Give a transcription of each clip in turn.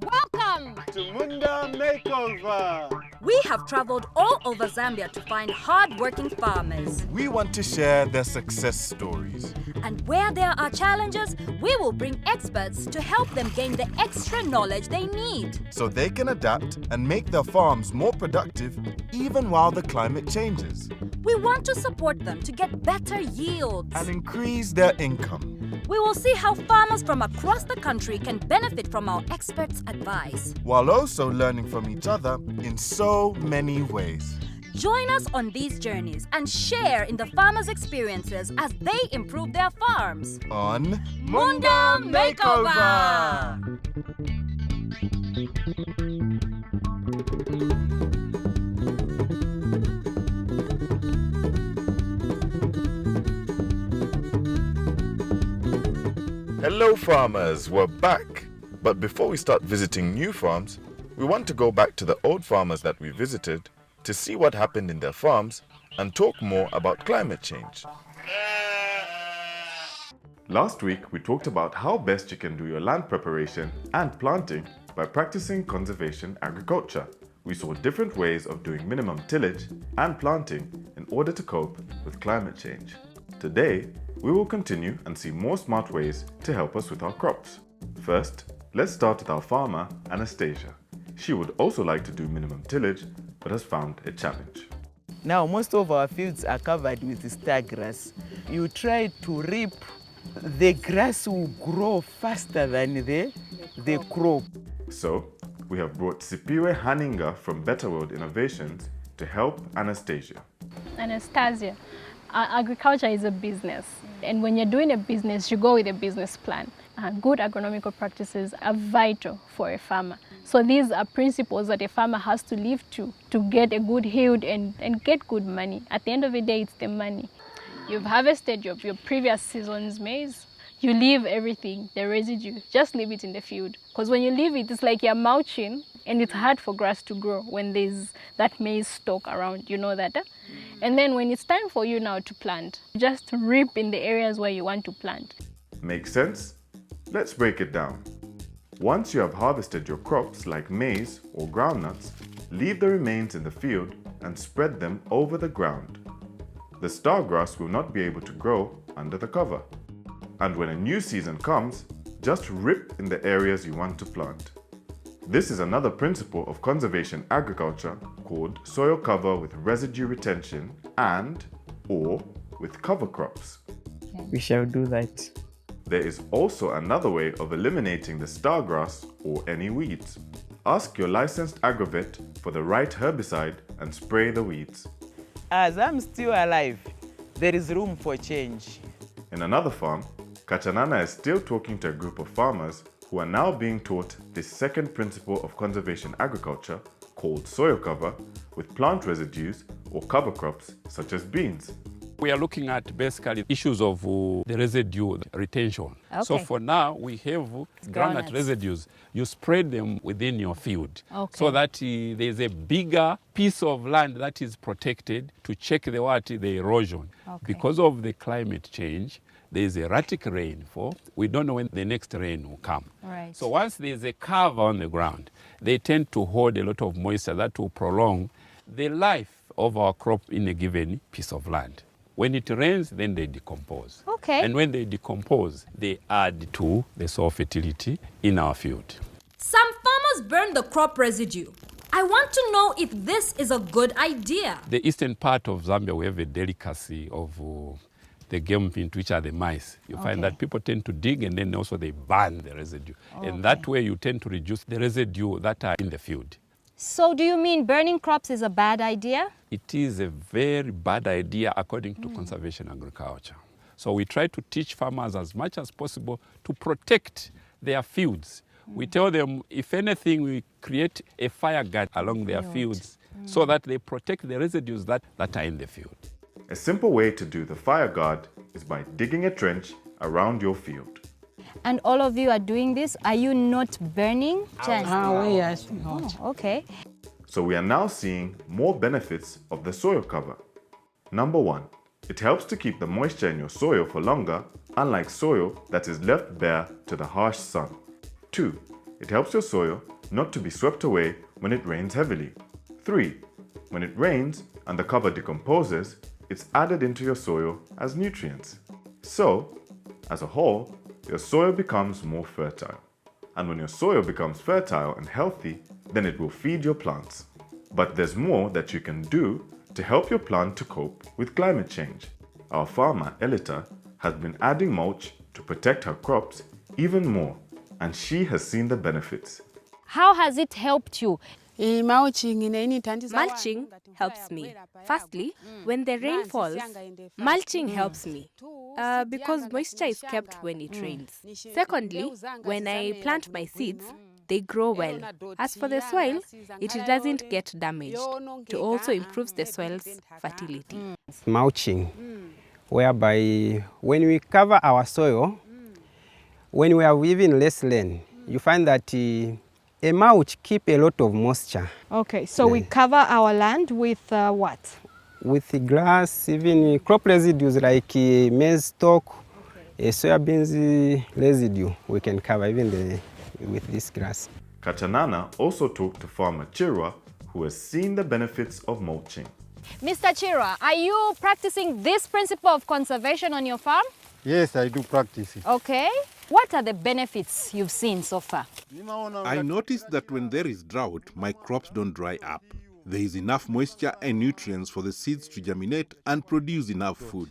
Welcome to Munda Make Over. We have traveled all over Zambia to find hard-working farmers. We want to share their success stories. And where there are challenges, we will bring experts to help them gain the extra knowledge they need. So they can adapt and make their farms more productive even while the climate changes. We want to support them to get better yields. And increase their income. We will see how farmers from across the country can benefit from our experts' advice. While also learning from each other in so many ways. Join us on these journeys and share in the farmers' experiences as they improve their farms. On Munda Make Over! Hello farmers, we're back. But before we start visiting new farms, we want to go back to the old farmers that we visited to see what happened in their farms and talk more about climate change. Last week, we talked about how best you can do your land preparation and planting by practicing conservation agriculture. We saw different ways of doing minimum tillage and planting in order to cope with climate change. Today, we will continue and see more smart ways to help us with our crops. First, let's start with our farmer, Anastasia. She would also like to do minimum tillage, but has found a challenge. Now, most of our fields are covered with star grass. You try to reap, the grass will grow faster than the crop. So, we have brought Sipiwe Haninga from Better World Innovations to help Anastasia. Anastasia, agriculture is a business. And when you're doing a business, you go with a business plan. Good agronomical practices are vital for a farmer. So these are principles that a farmer has to live to get a good yield and get good money. At the end of the day, it's the money. You've harvested your previous season's maize. You leave everything, the residue, just leave it in the field. Because when you leave it, it's like you're mulching and it's hard for grass to grow when there's that maize stalk around, you know that? And then when it's time for you now to plant, just reap in the areas where you want to plant. Makes sense? Let's break it down. Once you have harvested your crops like maize or groundnuts, leave the remains in the field and spread them over the ground. The star grass will not be able to grow under the cover. And when a new season comes, just rip in the areas you want to plant. This is another principle of conservation agriculture called soil cover with residue retention or with cover crops. We shall do that. There is also another way of eliminating the star grass or any weeds. Ask your licensed agrovet for the right herbicide and spray the weeds. As I'm still alive, there is room for change. In another farm, Kachanana is still talking to a group of farmers who are now being taught the second principle of conservation agriculture called soil cover with plant residues or cover crops such as beans. We are looking at basically issues of the residue retention. Okay. So for now, we have groundnut Groundnuts. residues. You spread them within your field Okay. so that there's a bigger piece of land that is protected to check the erosion. Okay. Because of the climate change, there's erratic rainfall. We don't know when the next rain will come. Right. So once there's a cover on the ground, they tend to hold a lot of moisture that will prolong the life of our crop in a given piece of land. When it rains, then they decompose. Okay. And when they decompose, they add to the soil fertility in our field. Some farmers burn the crop residue. I want to know if this is a good idea. The eastern part of Zambia, we have a delicacy of the game pint, which are the mice. You find that people tend to dig and then also they burn the residue. And that way you tend to reduce the residue that are in the field. So do you mean burning crops is a bad idea? It is a very bad idea according to conservation agriculture. So we try to teach farmers as much as possible to protect their fields. We tell them, if anything, we create a fire guard along their fields so that they protect the residues that are in the field. A simple way to do the fire guard is by digging a trench around your field. And all of you are doing this? Are you not burning? Yes. Okay. So we are now seeing more benefits of the soil cover. Number 1, it helps to keep the moisture in your soil for longer, unlike soil that is left bare to the harsh sun. 2, It helps your soil not to be swept away when it rains heavily. 3. When it rains and the cover decomposes, it's added into your soil as nutrients. So, as a whole, your soil becomes more fertile. And when your soil becomes fertile and healthy, then it will feed your plants. But there's more that you can do to help your plant to cope with climate change. Our farmer, Elita, has been adding mulch to protect her crops even more, and she has seen the benefits. How has it helped you? Mulching helps me. Firstly, when the rain falls, mulching helps me because moisture is kept when it rains. Secondly, when I plant my seeds, they grow well. As for the soil, it doesn't get damaged. It also improves the soil's fertility. Mulching, whereby when we cover our soil, when we are weaving less land, you find that a mulch keeps a lot of moisture. Okay, so we cover our land with what? With the grass, even crop residues like maize stalk, soybeans residue, we can cover even with this grass. Kachanana also talked to farmer Chirwa, who has seen the benefits of mulching. Mr. Chira, are you practicing this principle of conservation on your farm? Yes, I do practice it. Okay. What are the benefits you've seen so far? I noticed that when there is drought, my crops don't dry up. There is enough moisture and nutrients for the seeds to germinate and produce enough food.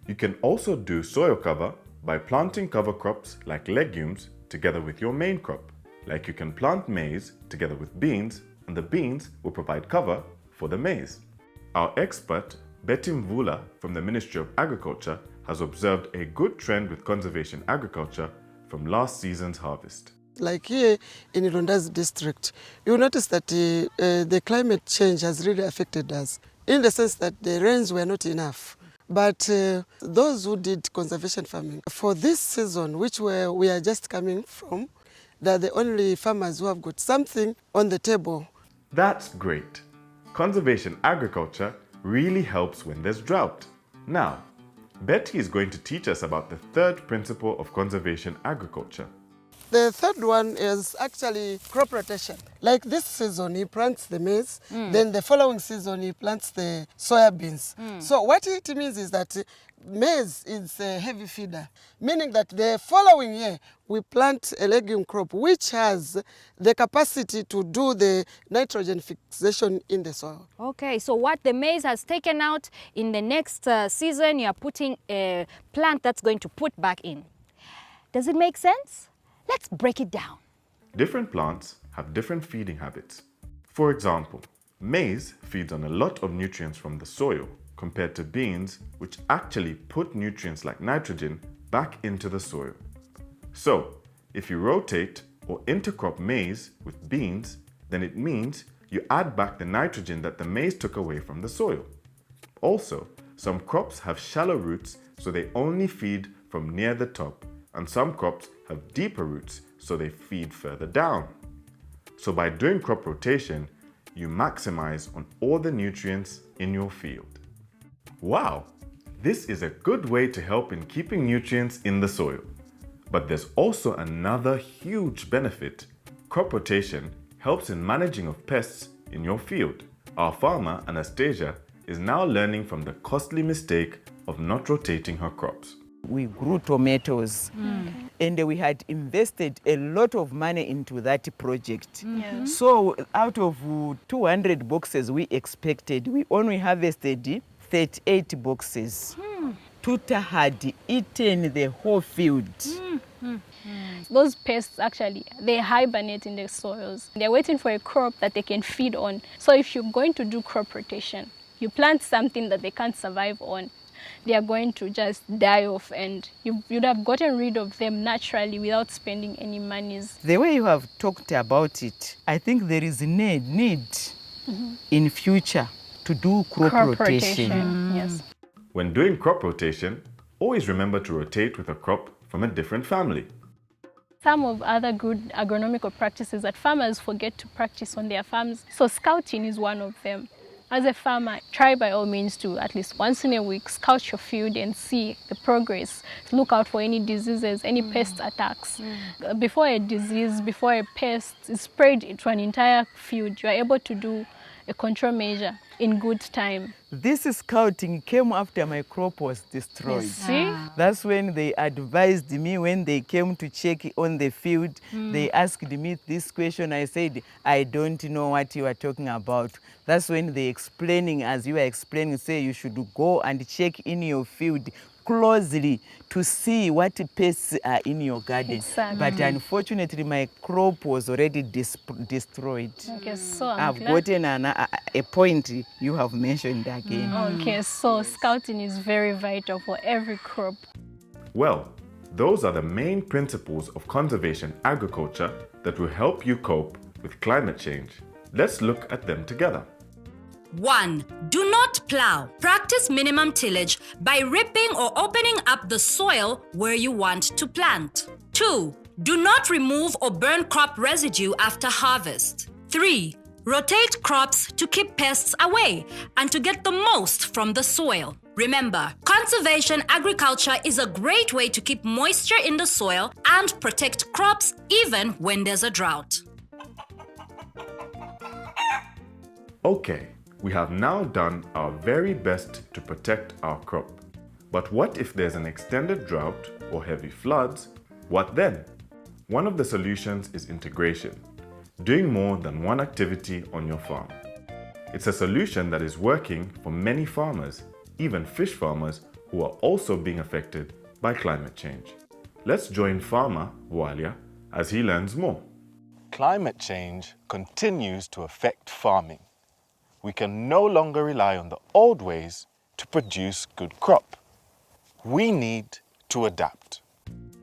You can also do soil cover by planting cover crops like legumes together with your main crop. Like you can plant maize together with beans, and the beans will provide cover for the maize. Our expert, Betty Mvula from the Ministry of Agriculture, has observed a good trend with conservation agriculture from last season's harvest. Like here in Irundazi district, you notice that the climate change has really affected us in the sense that the rains were not enough. But those who did conservation farming, for this season, which we are just coming from, they're the only farmers who have got something on the table. That's great. Conservation agriculture really helps when there's drought. Now, Betty is going to teach us about the third principle of conservation agriculture. The third one is actually crop rotation. Like this season, he plants the maize, then the following season, he plants the soybeans. So what it means is that maize is a heavy feeder, meaning that the following year, we plant a legume crop which has the capacity to do the nitrogen fixation in the soil. Okay, so what the maize has taken out, in the next season, you're putting a plant that's going to put back in. Does it make sense? Let's break it down. Different plants have different feeding habits. For example, maize feeds on a lot of nutrients from the soil compared to beans, which actually put nutrients like nitrogen back into the soil. So, if you rotate or intercrop maize with beans, then it means you add back the nitrogen that the maize took away from the soil. Also, some crops have shallow roots, so they only feed from near the top, and some crops have deeper roots, so they feed further down. So by doing crop rotation, you maximize on all the nutrients in your field. Wow, this is a good way to help in keeping nutrients in the soil. But there's also another huge benefit. Crop rotation helps in managing of pests in your field. Our farmer, Anastasia, is now learning from the costly mistake of not rotating her crops. We grew tomatoes and we had invested a lot of money into that project. So out of 200 boxes we expected, we only harvested 38 boxes. Tuta had eaten the whole field. Those pests actually, they hibernate in the soils. They're waiting for a crop that they can feed on. So if you're going to do crop rotation, you plant something that they can't survive on, they are going to just die off, and you'd have gotten rid of them naturally without spending any monies. The way you have talked about it, I think there is a need in future to do crop rotation. Yes. When doing crop rotation, always remember to rotate with a crop from a different family. Some of other good agronomical practices that farmers forget to practice on their farms. So scouting is one of them. As a farmer, try by all means to at least once in a week scout your field and see the progress. Look out for any diseases, any pest attacks. Before a disease, before a pest is spread to an entire field, you are able to do a control measure in good time. This scouting came after my crop was destroyed. You see? That's when they advised me, when they came to check on the field, they asked me this question. I said, I don't know what you are talking about. That's when they explaining, as you are explaining, say you should go and check in your field closely to see what pests are in your garden. Exactly. But unfortunately, my crop was already destroyed. Okay, so I've gotten a point you have mentioned again. Okay, so scouting is very vital for every crop. Well, those are the main principles of conservation agriculture that will help you cope with climate change. Let's look at them together. 1. Do not plow. Practice minimum tillage by ripping or opening up the soil where you want to plant. 2. Do not remove or burn crop residue after harvest. 3. Rotate crops to keep pests away and to get the most from the soil. Remember, conservation agriculture is a great way to keep moisture in the soil and protect crops even when there's a drought. Okay, we have now done our very best to protect our crop. But what if there's an extended drought or heavy floods? What then? One of the solutions is integration, doing more than one activity on your farm. It's a solution that is working for many farmers, even fish farmers who are also being affected by climate change. Let's join farmer Walia as he learns more. Climate change continues to affect farming. We can no longer rely on the old ways to produce good crop. We need to adapt.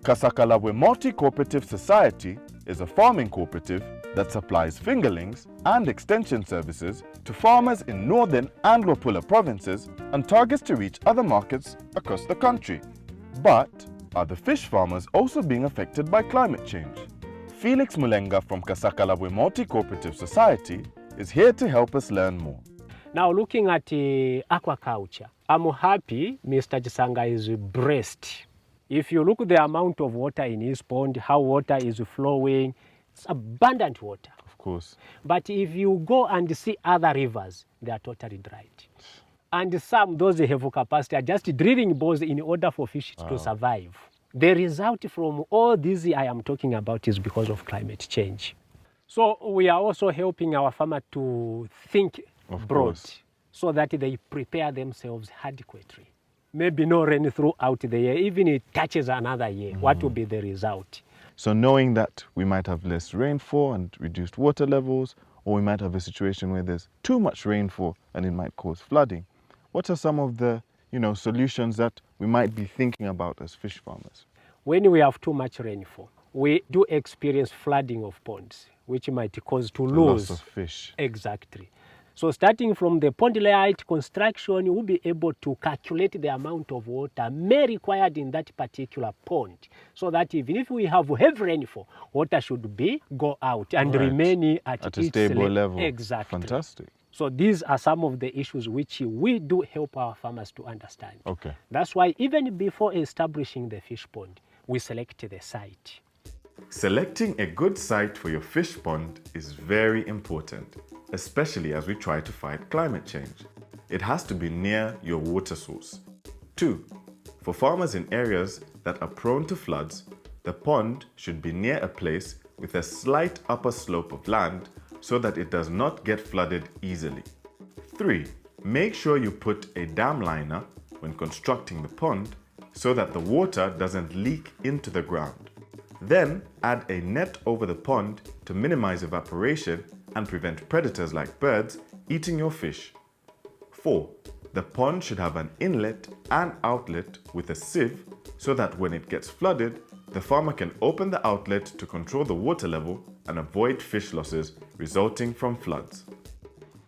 Kasakalabwe Multi-Cooperative Society is a farming cooperative that supplies fingerlings and extension services to farmers in northern and Wapula provinces and targets to reach other markets across the country. But are the fish farmers also being affected by climate change? Felix Mulenga from Kasakalabwe Multi-Cooperative Society is here to help us learn more. Now, looking at aquaculture, I'm happy Mr. Chisanga is blessed. If you look at the amount of water in his pond, how water is flowing, it's abundant water. Of course. But if you go and see other rivers, they are totally dried. And some, those that have capacity, are just drilling bores in order for fish to survive. The result from all this I am talking about is because of climate change. So we are also helping our farmers to think broad so that they prepare themselves adequately. Maybe no rain throughout the year, even if it touches another year, what will be the result? So knowing that we might have less rainfall and reduced water levels, or we might have a situation where there's too much rainfall and it might cause flooding, what are some of the solutions that we might be thinking about as fish farmers? When we have too much rainfall, we do experience flooding of ponds, which might cause to lose loss of fish. Exactly. So starting from the pond layout construction, you will be able to calculate the amount of water may required in that particular pond, so that even if we have heavy rainfall, water should go out and remain at a stable level. Exactly. Fantastic. So these are some of the issues which we do help our farmers to understand. Okay. That's why even before establishing the fish pond, we select the site. Selecting a good site for your fish pond is very important, especially as we try to fight climate change. It has to be near your water source. 2. For farmers in areas that are prone to floods, the pond should be near a place with a slight upper slope of land so that it does not get flooded easily. 3. Make sure you put a dam liner when constructing the pond so that the water doesn't leak into the ground. Then add a net over the pond to minimize evaporation and prevent predators like birds eating your fish. 4. The pond should have an inlet and outlet with a sieve so that when it gets flooded, the farmer can open the outlet to control the water level and avoid fish losses resulting from floods.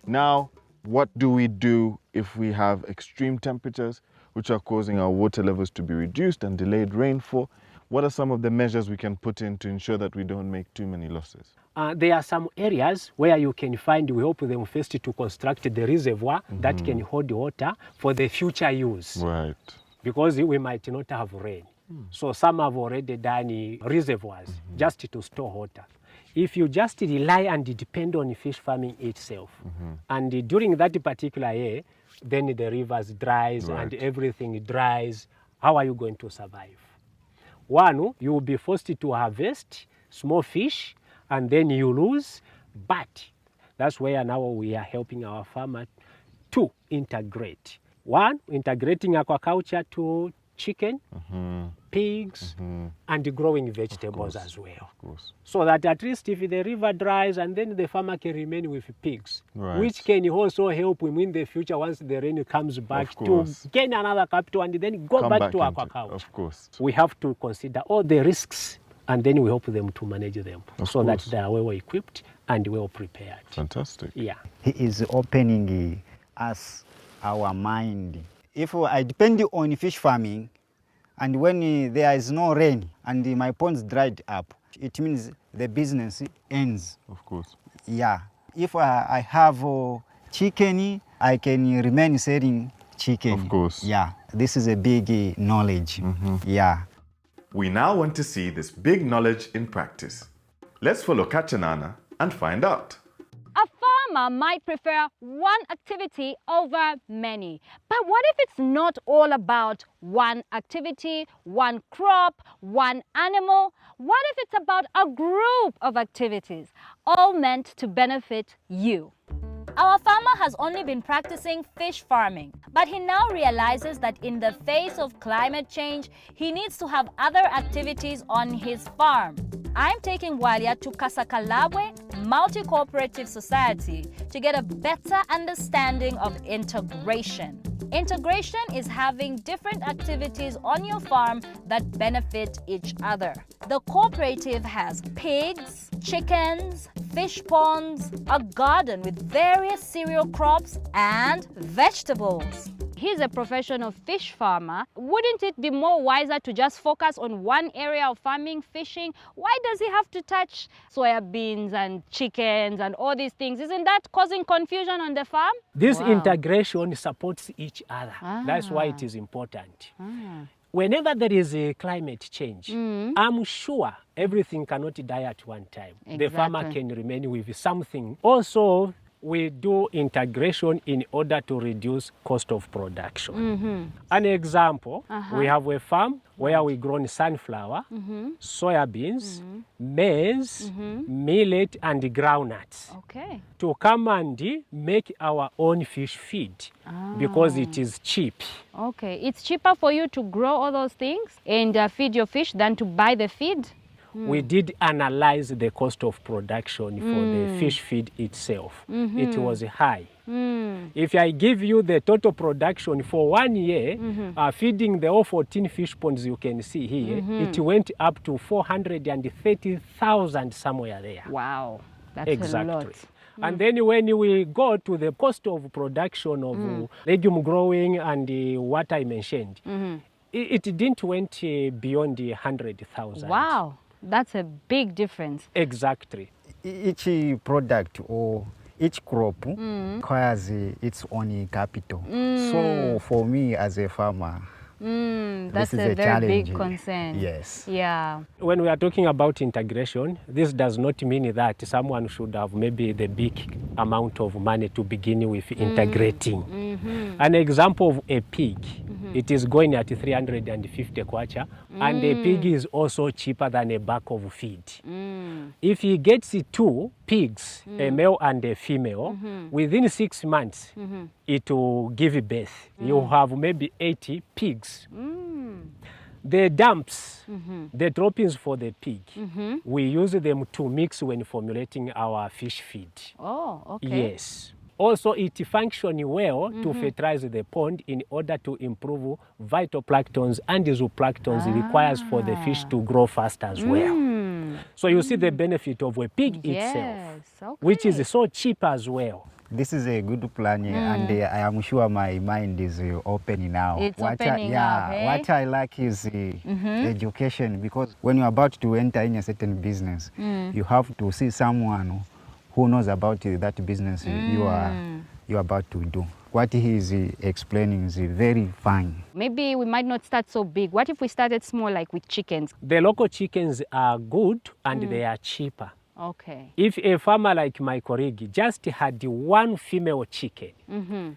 Now, what do we do if we have extreme temperatures which are causing our water levels to be reduced and delayed rainfall? What are some of the measures we can put in to ensure that we don't make too many losses? There are some areas where you can find, we help them first to construct the reservoir that can hold water for the future use. Right. Because we might not have rain. So some have already done reservoirs just to store water. If you just rely and depend on fish farming itself, and during that particular year, then the rivers dries and everything dries, how are you going to survive? One, you will be forced to harvest small fish, and then you lose. But that's where now we are helping our farmer to integrate. One, integrating aquaculture to chicken, pigs, and growing vegetables as well. So that at least if the river dries, and then the farmer can remain with pigs, which can also help him in the future once the rain comes back to gain another capital and then go back to aquaculture. Of course. We have to consider all the risks, and then we help them to manage them so that they are well equipped and well prepared. Fantastic. Yeah. He is opening us our mind. If I depend on fish farming, and when there is no rain and my ponds dried up, it means the business ends. Of course. Yeah. If I have chicken, I can remain selling chicken. Of course. Yeah. This is a big knowledge. Yeah. We now want to see this big knowledge in practice. Let's follow Kachanana and find out. A farmer might prefer one activity over many. But what if it's not all about one activity, one crop, one animal? What if it's about a group of activities, all meant to benefit you? Our farmer has only been practicing fish farming, but he now realizes that in the face of climate change, he needs to have other activities on his farm. I'm taking Walia to Kasakalabwe Multi-Cooperative Society to get a better understanding of integration. Integration is having different activities on your farm that benefit each other. The cooperative has pigs, chickens, fish ponds, a garden with various cereal crops, and vegetables. He's a professional fish farmer. Wouldn't it be more wiser to just focus on one area of farming, fishing? Why does he have to touch soybeans and chickens and all these things? Isn't that causing confusion on the farm? This integration supports each other. That's why it is important. Whenever there is a climate change, I'm sure everything cannot die at one time. The farmer can remain with something. Also, we do integration in order to reduce cost of production. An example, we have a farm where we grow sunflower, soybeans, maize, millet, and groundnuts. Okay. To come and make our own fish feed because it is cheap. Okay, it's cheaper for you to grow all those things and feed your fish than to buy the feed? We did analyze the cost of production for the fish feed itself. It was high. If I give you the total production for 1 year, feeding the all 14 fish ponds you can see here, it went up to 430,000 somewhere there. Wow, that's a lot. And then when we go to the cost of production of legume growing and what I mentioned, it didn't went beyond 100,000. Wow. That's a big difference. Exactly. Each product or each crop requires its own capital. So for me as a farmer, that's this is a very challenge. big concern. Yes. Yeah. When we are talking about integration, this does not mean that someone should have maybe the big amount of money to begin with integrating. An example of a pig, it is going at 350 kwacha, and a pig is also cheaper than a bag of feed. If he gets 2 pigs, a male and a female, within 6 months, it will give birth. You have maybe 80 pigs. The dumps, the droppings for the pig, we use them to mix when formulating our fish feed. Oh, okay. Yes. Also, it functions well to fertilize the pond in order to improve phytoplanktons and zooplanktons requires for the fish to grow fast as well. So you see the benefit of a pig itself, which is so cheap as well. This is a good plan, and I am sure my mind is open now. It's opening up, eh? What I like is education, because when you're about to enter in a certain business, you have to see someone who knows about that business you are about to do. What he is explaining is very fine. Maybe we might not start so big. What if we started small, like with chickens? The local chickens are good and they are cheaper. Okay. If a farmer like my colleague just had one female chicken,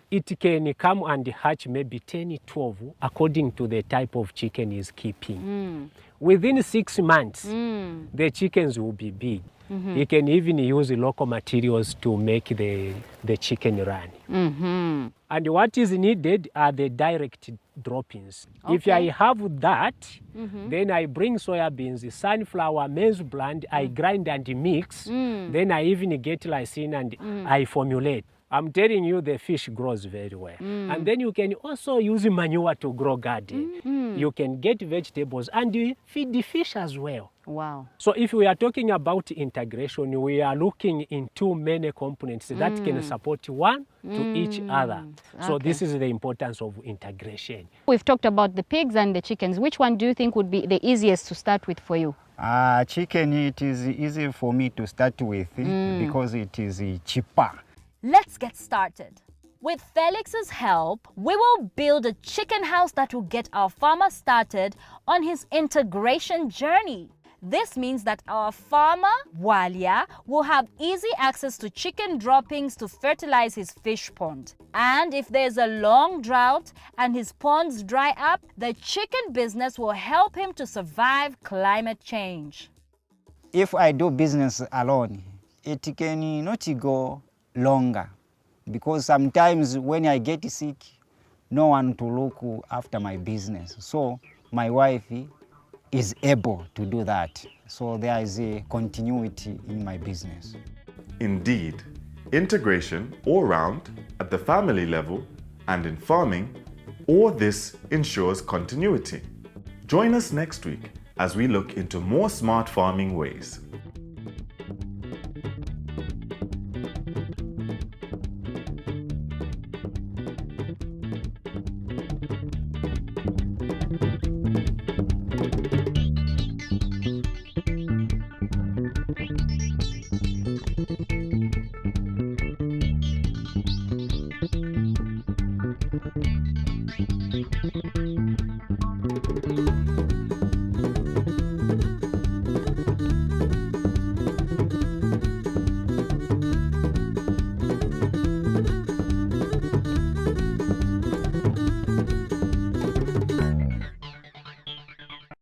it can come and hatch maybe 10, 12 according to the type of chicken he's keeping. Within 6 months, the chickens will be big. You can even use local materials to make the chicken run. And what is needed are the direct droppings. If I have that, then I bring soybeans, sunflower, maize bland, I grind and mix. Then I even get lysine and I formulate. I'm telling you, the fish grows very well. And then you can also use manure to grow garden. You can get vegetables and you feed the fish as well. Wow. So if we are talking about integration, we are looking into many components that can support one to each other. So this is the importance of integration. We've talked about the pigs and the chickens. Which one do you think would be the easiest to start with for you? Chicken, it is easy for me to start with because it is cheaper. Let's get started. With Felix's help, we will build a chicken house that will get our farmer started on his integration journey. This means that our farmer, Walia, will have easy access to chicken droppings to fertilize his fish pond. And if there's a long drought and his ponds dry up, the chicken business will help him to survive climate change. If I do business alone, it can not go longer, because sometimes when I get sick, no one to look after my business. So my wife is able to do that. So there is a continuity in my business. Indeed, integration all round at the family level and in farming, all this ensures continuity. Join us next week as we look into more smart farming ways.